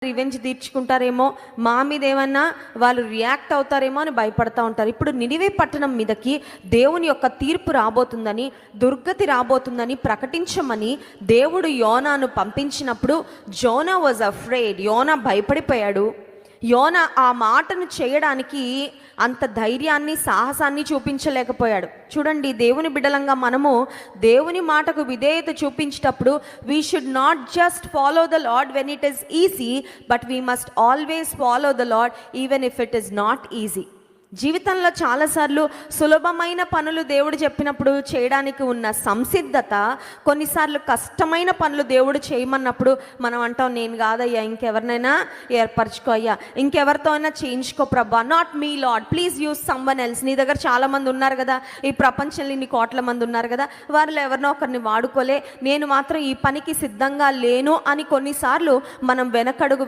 Revenge తీర్చుకుంటారేమో, మా మీద ఏమన్నా వాళ్ళు రియాక్ట్ అవుతారేమో అని భయపడతా ఉంటారు. ఇప్పుడు నినివే పట్టణం మీదకి దేవుని యొక్క తీర్పు రాబోతుందని, దుర్గతి రాబోతుందని ప్రకటించమని దేవుడు యోనాను పంపించినప్పుడు జోనా వాజ్ అఫ్రేడ్. యోనా భయపడిపోయాడు. యోనా ఆ మాటను చేయడానికి అంత ధైర్యాన్ని, సాహసాన్ని చూపించలేకపోయాడు. చూడండి, దేవుని బిడ్డలంగా మనము దేవుని మాటకు విధేయత చూపించేటప్పుడు we should not just follow the Lord when it is easy, but we must always follow the Lord even if it is not easy. జీవితంలో చాలాసార్లు సులభమైన పనులు దేవుడు చెప్పినప్పుడు చేయడానికి ఉన్న సంసిద్ధత, కొన్నిసార్లు కష్టమైన పనులు దేవుడు చేయమన్నప్పుడు మనం అంటాం, నేను కాదయ్యా, ఇంకెవరినైనా ఏర్పరచుకో అయ్యా, ఇంకెవరితో అయినా చేయించుకో ప్రభా, not me lord, please use someone else. నీ దగ్గర చాలామంది ఉన్నారు కదా, ఈ ప్రపంచంలో ఇన్ని కోట్ల మంది ఉన్నారు కదా, వారిలో ఎవరినో ఒకరిని వాడుకోలే, నేను మాత్రం ఈ పనికి సిద్ధంగా లేను అని కొన్నిసార్లు మనం వెనకడుగు